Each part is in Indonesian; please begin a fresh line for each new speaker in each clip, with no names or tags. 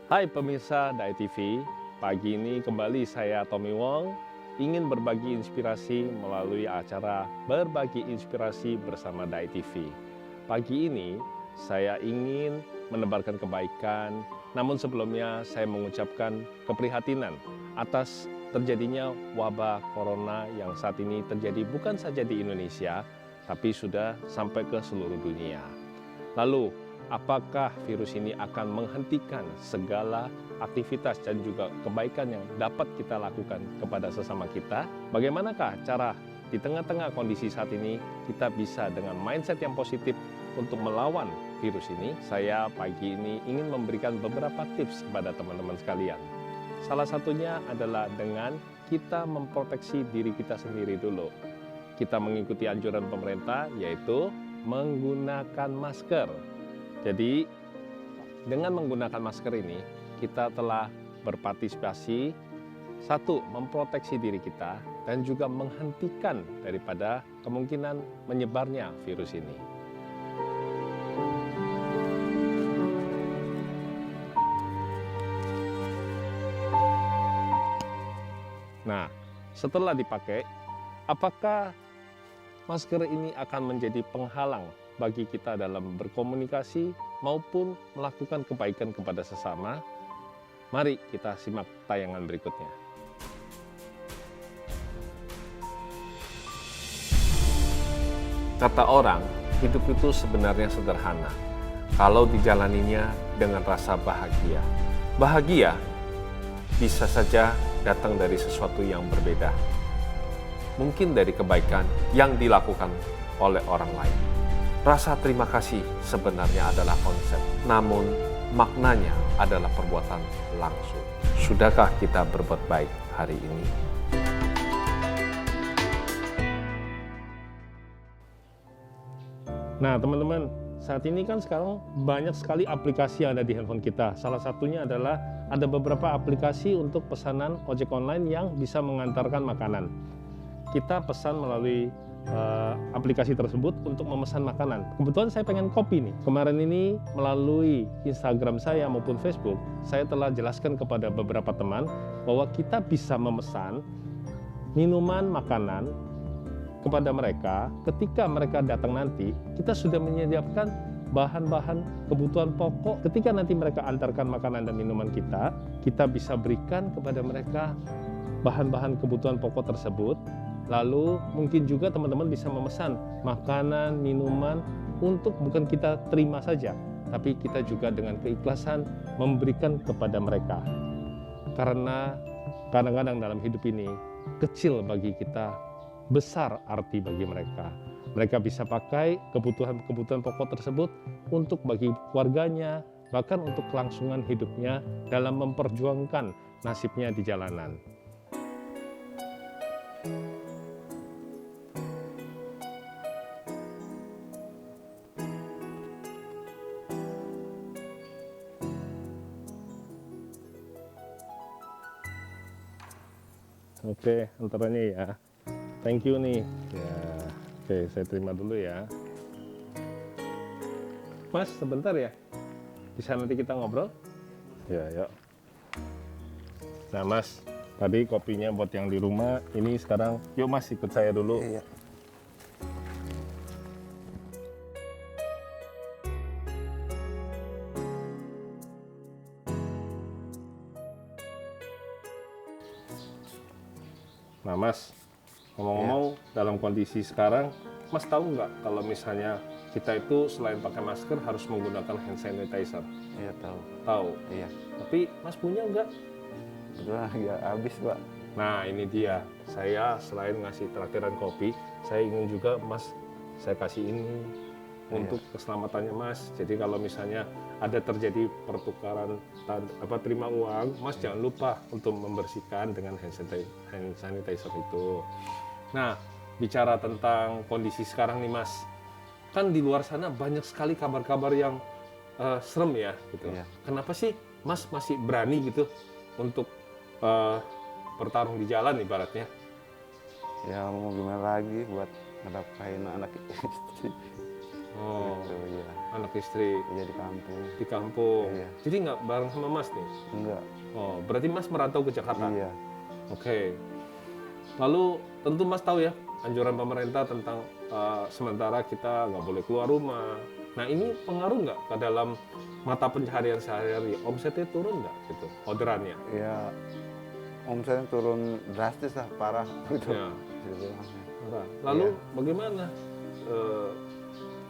Hai pemirsa Dai TV, pagi ini kembali saya Tommy Wong ingin berbagi inspirasi melalui acara Berbagi Inspirasi bersama Dai TV. Pagi ini saya ingin menebarkan kebaikan, namun sebelumnya saya mengucapkan keprihatinan atas terjadinya wabah corona yang saat ini terjadi bukan saja di Indonesia, tapi sudah sampai ke seluruh dunia. Lalu, apakah virus ini akan menghentikan segala aktivitas dan juga kebaikan yang dapat kita lakukan kepada sesama kita? Bagaimanakah cara di tengah-tengah kondisi saat ini kita bisa dengan mindset yang positif untuk melawan virus ini? Saya pagi ini ingin memberikan beberapa tips kepada teman-teman sekalian. Salah satunya adalah dengan kita memproteksi diri kita sendiri dulu. Kita mengikuti anjuran pemerintah, yaitu menggunakan masker. Jadi, dengan menggunakan masker ini, kita telah berpartisipasi, satu, memproteksi diri kita, dan juga menghentikan daripada kemungkinan menyebarnya virus ini. Nah, setelah dipakai, apakah masker ini akan menjadi penghalang bagi kita dalam berkomunikasi maupun melakukan kebaikan kepada sesama? Mari kita simak tayangan berikutnya. Kata orang, hidup itu sebenarnya sederhana kalau dijalaninya dengan rasa bahagia. Bahagia bisa saja datang dari sesuatu yang berbeda. Mungkin dari kebaikan yang dilakukan oleh orang lain. Rasa terima kasih sebenarnya adalah konsep, namun maknanya adalah perbuatan langsung. Sudahkah kita berbuat baik hari ini? Nah, teman-teman, saat ini kan sekarang banyak sekali aplikasi yang ada di handphone kita. Salah satunya adalah ada beberapa aplikasi untuk pesanan ojek online yang bisa mengantarkan makanan. Kita pesan melalui aplikasi tersebut untuk memesan makanan. Kebetulan saya pengen kopi nih. Kemarin ini melalui Instagram saya maupun Facebook, saya telah jelaskan kepada beberapa teman bahwa kita bisa memesan minuman, makanan kepada mereka. Ketika mereka datang nanti, kita sudah menyediakan bahan-bahan kebutuhan pokok. Ketika nanti mereka antarkan makanan dan minuman kita bisa berikan kepada mereka bahan-bahan kebutuhan pokok tersebut. Lalu mungkin juga teman-teman bisa memesan makanan, minuman untuk bukan kita terima saja, tapi kita juga dengan keikhlasan memberikan kepada mereka. Karena kadang-kadang dalam hidup ini kecil bagi kita, besar arti bagi mereka. Mereka bisa pakai kebutuhan-kebutuhan pokok tersebut untuk bagi keluarganya, bahkan untuk kelangsungan hidupnya dalam memperjuangkan nasibnya di jalanan. Oke, antarannya ya. Thank you nih. Ya, oke, saya terima dulu ya. Mas, sebentar ya. Bisa nanti kita ngobrol? Ya, yuk. Nah, Mas, tadi kopinya buat yang di rumah. Ini sekarang, yuk Mas ikut saya dulu.
Iya.
Nah, Mas, ngomong-ngomong dalam kondisi sekarang, Mas tahu nggak kalau misalnya kita itu selain pakai masker harus menggunakan hand sanitizer?
Iya tahu.
Tahu.
Iya.
Tapi Mas punya nggak?
Udah ya habis Pak.
Nah, ini dia. Saya selain ngasih traktiran kopi, saya ingin juga Mas, saya kasih ini untuk keselamatannya Mas. Jadi kalau misalnya ada terjadi pertukaran terima uang, Mas jangan lupa untuk membersihkan dengan hand sanitizer itu. Nah, bicara tentang kondisi sekarang nih Mas, kan di luar sana banyak sekali kabar-kabar yang serem ya gitu.
Iya.
Kenapa sih Mas masih berani gitu untuk bertarung di jalan ibaratnya?
Ya mau gimana lagi buat ngedapain anak istri.
Oh,
Gitu, iya.
anak istri
Iya di kampung.
di kampung.
Iya.
Jadi nggak bareng sama Mas nih?
Enggak.
Oh, berarti Mas merantau ke Jakarta?
Iya.
Oke. Lalu tentu Mas tahu ya anjuran pemerintah tentang sementara kita nggak boleh keluar rumah. Nah ini pengaruh nggak ke dalam mata pencaharian sehari-hari? Omsetnya turun nggak gitu, orderannya?
Ya omsetnya turun drastis lah, parah gitu.
Ya.
Bisa dibilang.
Lalu
Iya.
bagaimana eh,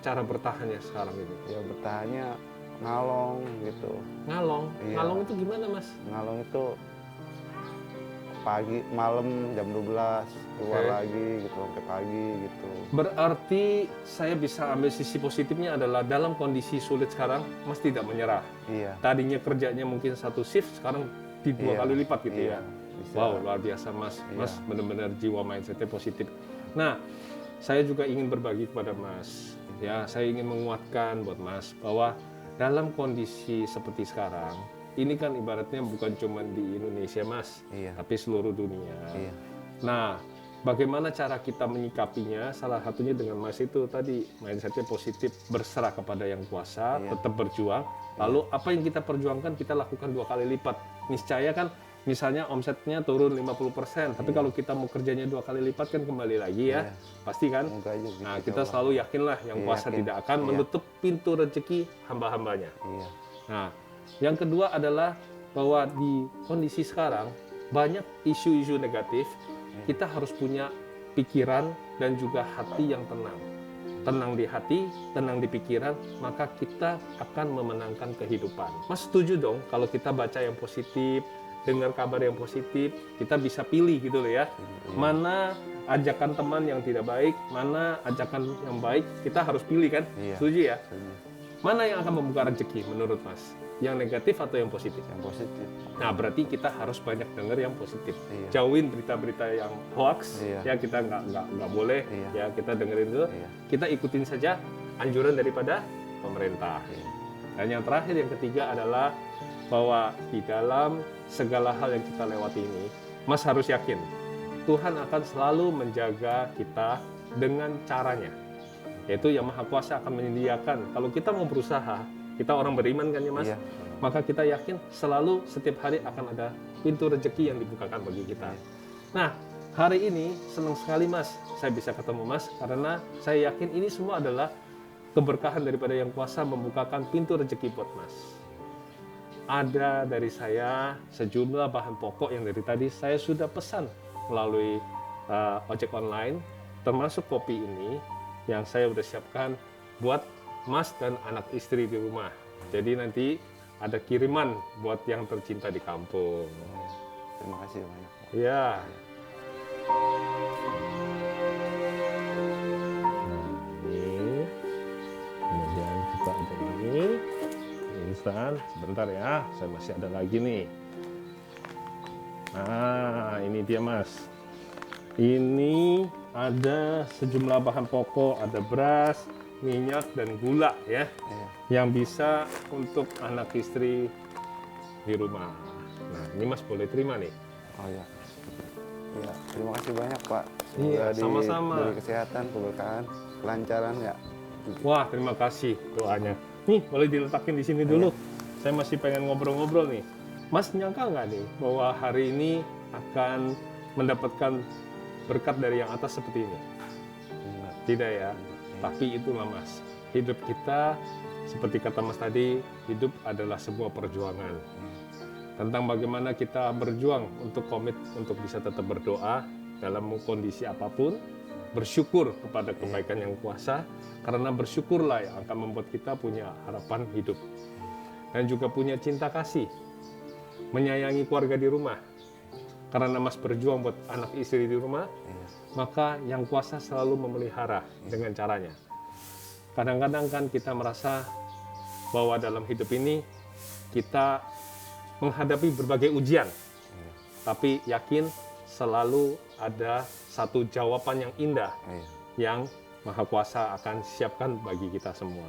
cara bertahannya sekarang ini?
Ya bertahannya ngalong gitu.
Ngalong,
Iya.
ngalong itu gimana Mas?
Ngalong itu pagi, malam jam 12 keluar
Oke.
lagi gitu sampai pagi gitu.
Berarti saya bisa ambil sisi positifnya adalah dalam kondisi sulit sekarang, Mas tidak menyerah.
Iya.
Tadinya kerjanya mungkin satu shift, sekarang di 2
Iya.
kali lipat gitu
Iya.
ya.
Bisa.
Wow, luar biasa Mas.
Iya.
Mas benar-benar jiwa mindsetnya positif. Nah, saya juga ingin berbagi kepada Mas. Ya, saya ingin menguatkan buat Mas bahwa dalam kondisi seperti sekarang, ini kan ibaratnya bukan cuma di Indonesia Mas,
Iya.
tapi seluruh dunia.
Iya.
Nah, bagaimana cara kita menyikapinya? Salah satunya dengan Mas itu tadi, mindsetnya positif, berserah kepada yang kuasa,
Iya.
tetap berjuang. Lalu apa yang kita perjuangkan, kita lakukan 2 kali lipat. Niscaya kan, misalnya omsetnya turun 50%, tapi kalau kita mau kerjanya 2 kali lipat kan kembali lagi ya.
Iya.
Pasti kan?
Semoga aja gitu.
Nah, kita selalu yakinlah yang
Iya,
kuasa
yakin.
tidak akan
Iya.
menutup pintu rezeki hamba-hambanya.
Iya.
Nah, yang kedua adalah bahwa di kondisi sekarang banyak isu-isu negatif, kita harus punya pikiran dan juga hati yang tenang. Tenang di hati, tenang di pikiran, maka kita akan memenangkan kehidupan. Mas setuju dong kalau kita baca yang positif, dengar kabar yang positif, kita bisa pilih gitu loh ya. Mana ajakan teman yang tidak baik, mana ajakan yang baik, kita harus pilih kan?
Iya.
Setuju ya?
Setuju.
Mana yang akan membuka rezeki menurut Mas? Yang negatif atau yang positif?
Yang positif.
Nah, berarti kita harus banyak dengar yang positif.
Iya.
Jauhin berita-berita yang hoax,
Iya.
ya kita nggak boleh,
Iya.
ya kita dengerin dulu.
Iya.
Kita ikutin saja anjuran daripada pemerintah.
Iya.
Dan yang terakhir, yang ketiga adalah bahwa di dalam segala hal yang kita lewati ini, Mas harus yakin Tuhan akan selalu menjaga kita dengan caranya. Yaitu Yang Maha Kuasa akan menyediakan. Kalau kita mau berusaha, kita orang beriman kan ya Mas?
Iya.
Maka kita yakin selalu setiap hari akan ada pintu rezeki yang dibukakan bagi kita. Nah, hari ini senang sekali Mas, saya bisa ketemu Mas karena saya yakin ini semua adalah keberkahan daripada Yang Kuasa membukakan pintu rezeki buat Mas. Ada dari saya sejumlah bahan pokok yang dari tadi saya sudah pesan melalui ojek online, termasuk kopi ini yang saya sudah siapkan buat Mas dan anak istri di rumah. Jadi nanti ada kiriman buat yang tercinta di kampung.
Terima kasih banyak.
Ya. Nah, ini. Kemudian kita ada ini. Instan. Sebentar ya, saya masih ada lagi nih. Nah, ini dia Mas. Ini ada sejumlah bahan pokok, ada beras, minyak, dan gula ya.
Iya.
Yang bisa untuk anak istri di rumah. Nah, ini Mas boleh terima nih.
Oh ya. Iya, terima kasih banyak Pak.
Iya,
Semoga
sama-sama.
diberi kesehatan, keberkahan, kelancaran ya.
Wah, terima kasih doanya. Nih, boleh diletakin di sini dulu. Saya masih pengen ngobrol-ngobrol nih. Mas nyangka nggak nih bahwa hari ini akan mendapatkan berkat dari yang atas seperti ini?
Enggak.
Tidak ya. Tapi itulah Mas. Hidup kita, seperti kata Mas tadi, hidup adalah sebuah perjuangan. Tentang bagaimana kita berjuang untuk komit, untuk bisa tetap berdoa dalam kondisi apapun, bersyukur kepada kebaikan yang kuasa, karena bersyukurlah yang akan membuat kita punya harapan hidup. Dan juga punya cinta kasih, menyayangi keluarga di rumah. Karena Mas berjuang buat anak istri di rumah,
Iya.
maka yang kuasa selalu memelihara dengan caranya. Kadang-kadang kan kita merasa bahwa dalam hidup ini kita menghadapi berbagai ujian, tapi yakin selalu ada satu jawaban yang indah
Iya.
yang Maha Kuasa akan siapkan bagi kita semua.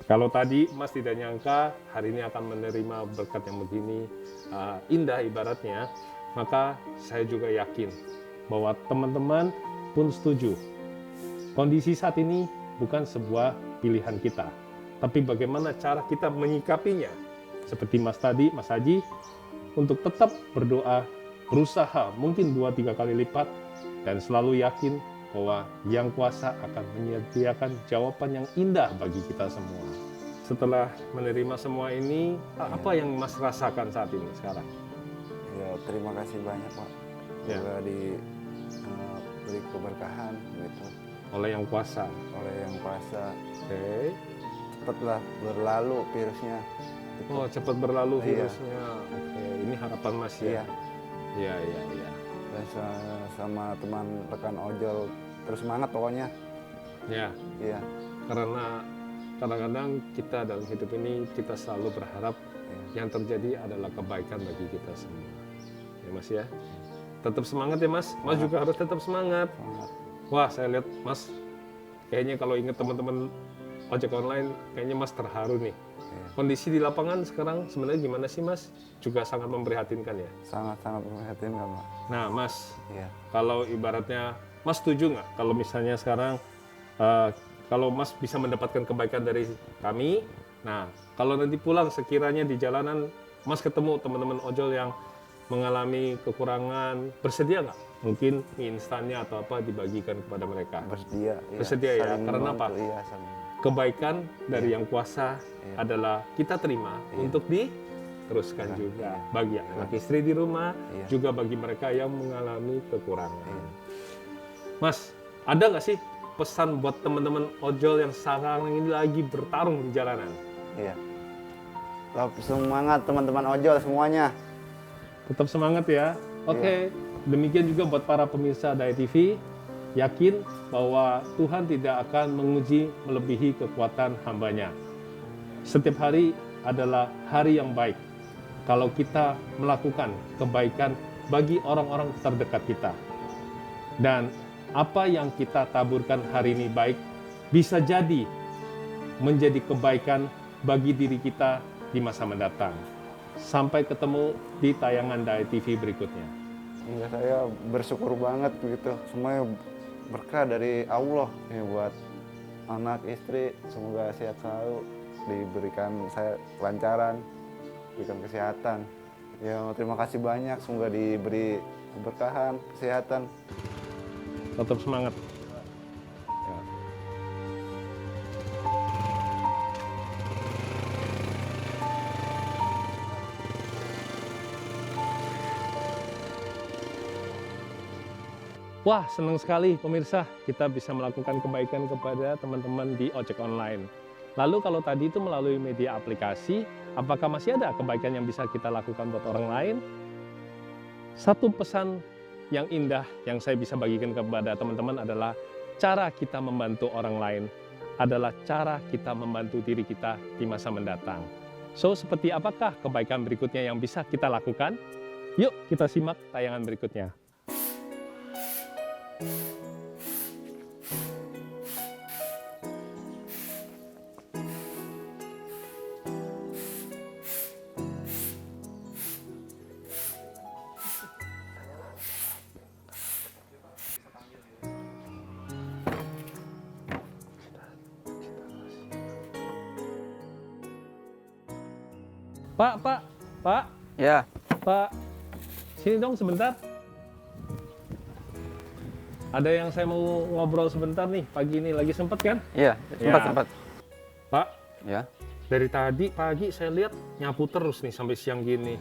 Kalau tadi Mas tidak nyangka hari ini akan menerima berkat yang begini indah ibaratnya, maka saya juga yakin bahwa teman-teman pun setuju. Kondisi saat ini bukan sebuah pilihan kita, tapi bagaimana cara kita menyikapinya. Seperti Mas tadi, Mas Haji, untuk tetap berdoa, berusaha mungkin 2-3 kali lipat, dan selalu yakin bahwa Yang Kuasa akan menyediakan jawaban yang indah bagi kita semua. Setelah menerima semua ini, apa yang Mas rasakan saat ini sekarang?
Ya, terima kasih banyak Pak.
Ya.
Semoga diberi keberkahan gitu
Oleh Yang Kuasa.
oleh Yang Kuasa.
Oke.
Cepatlah berlalu virusnya. Gitu.
Oh, cepat berlalu
Iya.
virusnya. Oke, ini harapan Mas ya.
Iya.
Iya, iya, iya.
Dan sama teman rekan ojol terus semangat pokoknya.
Ya,
Iya.
karena kadang-kadang kita dalam hidup ini kita selalu berharap
Iya.
yang terjadi adalah kebaikan bagi kita semua. Ya Mas ya. Tetap semangat ya Mas. Mas juga harus tetap semangat.
Semangat.
Wah, saya lihat Mas kayaknya kalau ingat teman-teman ojek online, kayaknya Mas terharu nih.
Iya.
Kondisi di lapangan sekarang sebenarnya gimana sih Mas? Juga sangat memprihatinkan ya.
Sangat-sangat memprihatinkan Pak.
Nah Mas,
Iya.
kalau ibaratnya Mas setuju nggak kalau misalnya sekarang kalau Mas bisa mendapatkan kebaikan dari kami, nah kalau nanti pulang sekiranya di jalanan Mas ketemu teman-teman ojol yang mengalami kekurangan, bersedia nggak? Mungkin mie instannya atau apa dibagikan kepada mereka.
Bersedia. Iya.
Bersedia ya,
Saling
karena
membantu,
apa?
Iya, saling.
Kebaikan dari Yang Kuasa
Iya.
adalah kita terima
Iya.
untuk diteruskan
Iya.
juga
Iya.
bagi anak istri di rumah,
Iya.
juga bagi mereka yang mengalami kekurangan.
Iya.
Mas, ada nggak sih pesan buat teman-teman ojol yang sekarang ini lagi bertarung di jalanan?
Iya. Tetap semangat teman-teman ojol semuanya.
Tetap semangat ya. Oke, demikian juga buat para pemirsa Daya TV. Yakin bahwa Tuhan tidak akan menguji melebihi kekuatan hambanya. Setiap hari adalah hari yang baik. Kalau kita melakukan kebaikan bagi orang-orang terdekat kita. Dan apa yang kita taburkan hari ini baik, bisa jadi menjadi kebaikan bagi diri kita di masa mendatang. Sampai ketemu di tayangan Daya TV berikutnya.
Iya, saya bersyukur banget begitu. Semuanya berkah dari Allah ya, buat anak istri. Semoga sehat selalu, diberikan saya kelancaran, diberikan kesehatan. Ya, terima kasih banyak. Semoga diberi keberkahan, kesehatan.
Tetap semangat. Ya. Wah, senang sekali pemirsa kita bisa melakukan kebaikan kepada teman-teman di ojek online. Lalu kalau tadi itu melalui media aplikasi, apakah masih ada kebaikan yang bisa kita lakukan buat orang lain? Satu pesan yang indah yang saya bisa bagikan kepada teman-teman adalah cara kita membantu orang lain adalah cara kita membantu diri kita di masa mendatang. So, seperti apakah kebaikan berikutnya yang bisa kita lakukan? Yuk kita simak tayangan berikutnya. Pak,
Ya,
Pak, sini dong sebentar. Ada yang saya mau ngobrol sebentar nih, pagi ini lagi sempet kan?
iya, sempat.
Pak,
Ya,
dari tadi pagi saya lihat nyapu terus nih sampai siang gini.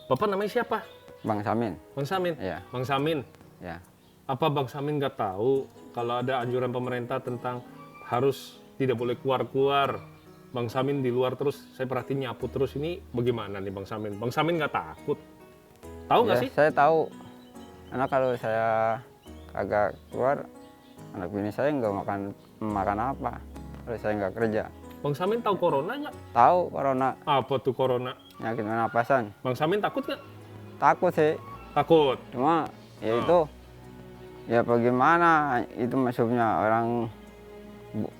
Bapak namanya siapa?
Bang Samin.
Bang Samin?
Iya.
Bang Samin,
Ya,
apa Bang Samin nggak tahu kalau ada anjuran pemerintah tentang harus tidak boleh keluar-keluar? Bang Samin di luar terus, saya perhatiin nyapu terus, ini bagaimana nih Bang Samin? Bang Samin nggak takut? Tahu nggak
ya,
sih?
saya tahu. Karena kalau saya agak keluar, anak bini saya nggak makan apa. Kalau saya nggak kerja.
Bang Samin tahu corona nggak?
Tahu corona,
Apa tuh corona?
penyakit pernapasan.
Bang Samin takut nggak?
Takut sih.
Takut.
Cuma ya itu, ya bagaimana itu maksudnya orang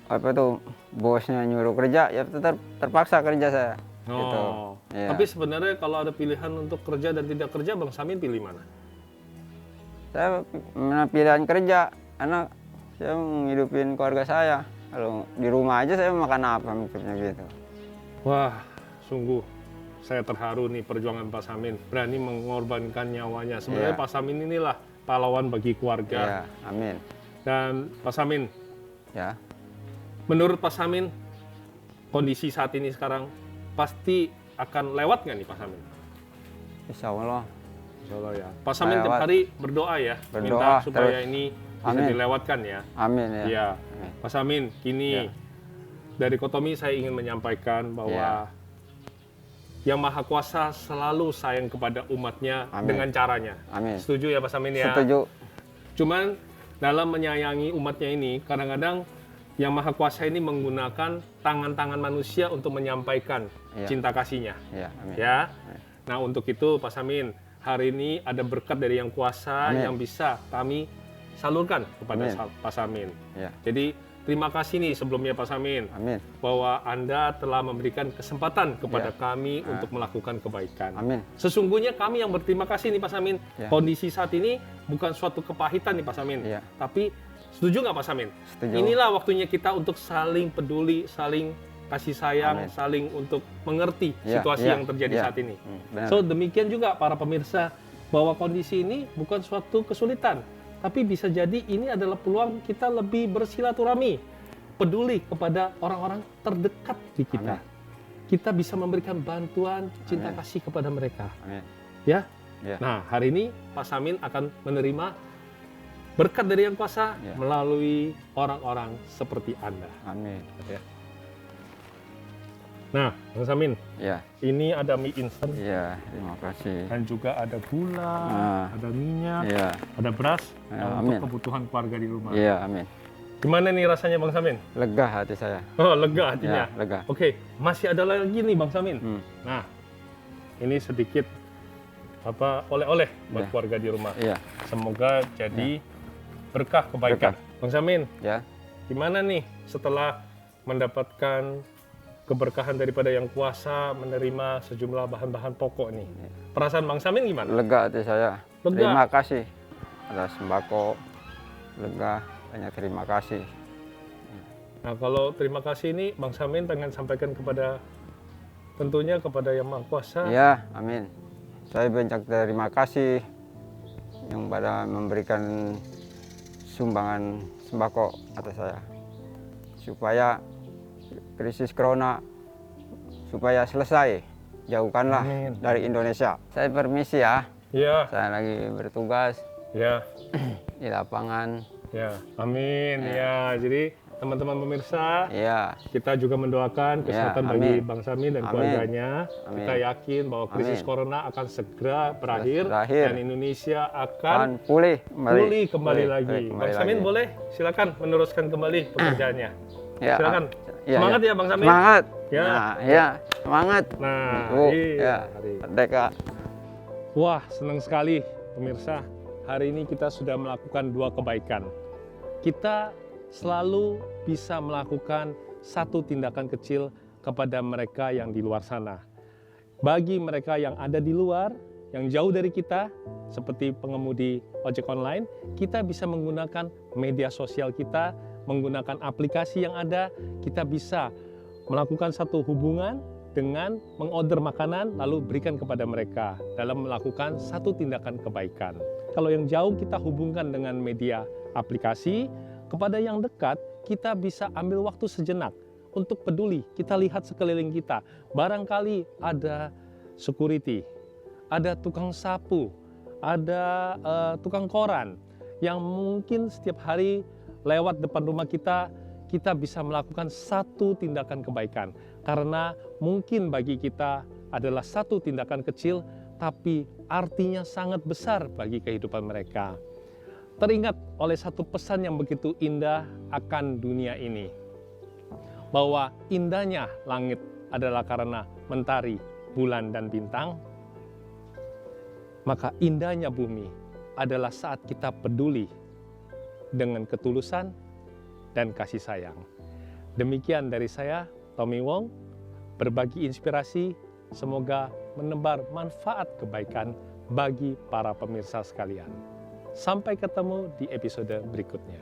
apa tuh bosnya nyuruh kerja, ya tetap terpaksa kerja saya. Gitu.
Oh.
Iya.
Tapi sebenarnya kalau ada pilihan untuk kerja dan tidak kerja, Bang Samin pilih mana?
Saya pilihan kerja, karena
saya menghidupin keluarga saya. Kalau di rumah aja saya makan apa mikirnya gitu.
Wah, sungguh saya terharu nih perjuangan Pak Samin. Berani mengorbankan nyawanya. Sebenarnya
Iya.
Pak Samin inilah pahlawan bagi keluarga.
Ya, amin.
Dan Pak Samin,
Ya,
menurut Pak Samin, kondisi saat ini sekarang pasti akan lewat nggak nih Pak Samin?
insya Allah.
Insya Allah ya. Pak Samin tiap
Lewat.
hari berdoa ya, minta
Berdoa
supaya
terus.
ini bisa
Amin.
dilewatkan ya.
Amin ya.
Iya.
Amin.
Pak Samin, kini
Ya.
dari Kotomi saya ingin menyampaikan bahwa Yang Maha Kuasa selalu sayang kepada umatnya
Amin.
dengan caranya.
Amin.
Setuju ya Pak Samin ya?
Setuju.
Cuman dalam menyayangi umatnya ini, kadang-kadang Yang Maha Kuasa ini menggunakan tangan-tangan manusia untuk menyampaikan
Iya.
cinta kasihnya.
Ya, amin.
Ya. Nah untuk itu Pak Samin, hari ini ada berkat dari Yang Kuasa
Amin.
yang bisa kami salurkan kepada
Amin.
Pak Samin.
Ya,
Jadi terima kasih nih sebelumnya Pak Samin
amin.
bahwa Anda telah memberikan kesempatan kepada
Ya.
kami untuk melakukan kebaikan.
Amin.
Sesungguhnya kami yang berterima kasih nih Pak Samin.
Ya.
Kondisi saat ini bukan suatu kepahitan nih Pak Samin.
Iya.
Tapi setuju nggak Pak Samin?
Setuju.
Inilah waktunya kita untuk saling peduli, saling kasih sayang,
Amin.
saling untuk mengerti
Ya,
situasi
ya,
yang terjadi
ya.
saat ini.
Benar.
So demikian juga para pemirsa bahwa kondisi ini bukan suatu kesulitan, tapi bisa jadi ini adalah peluang kita lebih bersilaturahmi, peduli kepada orang-orang terdekat di kita.
Amin.
Kita bisa memberikan bantuan cinta
Amin.
kasih kepada mereka.
Amin.
Ya.
Ya.
Nah, hari ini Pak Samin akan menerima berkat dari Yang Kuasa
Ya.
melalui orang-orang seperti Anda.
Amin.
Ya. Nah, Bang Samin,
Ya,
ini ada mie instan
ya, terima kasih.
dan juga ada gula,
Nah.
ada minyak,
Ya,
ada beras
Ya,
untuk
amin.
kebutuhan keluarga di rumah.
ya, amin.
Gimana nih rasanya Bang Samin?
Lega hati saya.
Oh, lega hatinya.
Ya, lega.
Oke, masih ada lagi nih Bang Samin.
Hmm.
Nah, ini sedikit oleh-oleh buat
Ya.
keluarga di rumah.
Iya,
Semoga jadi berkah kebaikan. Bang Samin,
ya.
gimana nih setelah mendapatkan keberkahan daripada Yang Kuasa menerima sejumlah bahan-bahan pokok nih? Perasaan Bang Samin gimana?
Lega hati saya.
Lega.
Terima kasih atas sembako. Lega, banyak terima kasih.
Nah, kalau terima kasih ini Bang Samin pengen sampaikan kepada tentunya kepada Yang Maha Kuasa.
Ya, amin. Saya banyak terima kasih yang pada memberikan sumbangan sembako atas saya. Supaya krisis corona supaya selesai. Jauhkanlah
Amin.
dari Indonesia. Saya permisi ya.
Ya,
Saya lagi bertugas
ya,
di lapangan.
ya. Amin. Ya, jadi teman-teman pemirsa,
Iya,
kita juga mendoakan
Ya,
kesehatan bagi
amin.
Bang Samin dan
Amin.
keluarganya.
Amin.
Kita yakin bahwa krisis
Amin.
corona akan segera berakhir,
Berakhir.
dan Indonesia
kan
akan
pulih kembali.
pulih kembali lagi.
kembali
Bang Samin
lagi.
boleh silakan meneruskan kembali pekerjaannya.
Ya,
Silakan.
ya,
Semangat ya Bang Samin.
Semangat.
Ya.
Nah, ya, semangat.
Nah,
Bu,
iya.
ya, merdeka.
Wah, senang sekali pemirsa. Hari ini kita sudah melakukan 2 kebaikan. Kita selalu bisa melakukan satu tindakan kecil kepada mereka yang di luar sana. Bagi mereka yang ada di luar, yang jauh dari kita, seperti pengemudi ojek online, kita bisa menggunakan media sosial kita, menggunakan aplikasi yang ada, kita bisa melakukan satu hubungan dengan mengorder makanan lalu berikan kepada mereka dalam melakukan satu tindakan kebaikan. Kalau yang jauh kita hubungkan dengan media aplikasi, kepada yang dekat kita bisa ambil waktu sejenak untuk peduli. Kita lihat sekeliling kita, barangkali ada security, ada tukang sapu, ada tukang koran yang mungkin setiap hari lewat depan rumah kita, kita bisa melakukan satu tindakan kebaikan. Karena mungkin bagi kita adalah satu tindakan kecil, tapi artinya sangat besar bagi kehidupan mereka. Teringat oleh satu pesan yang begitu indah akan dunia ini, bahwa indahnya langit adalah karena mentari, bulan, dan bintang, maka indahnya bumi adalah saat kita peduli dengan ketulusan dan kasih sayang. Demikian dari saya, Tommy Wong, berbagi inspirasi, semoga menebar manfaat kebaikan bagi para pemirsa sekalian. Sampai ketemu di episode berikutnya.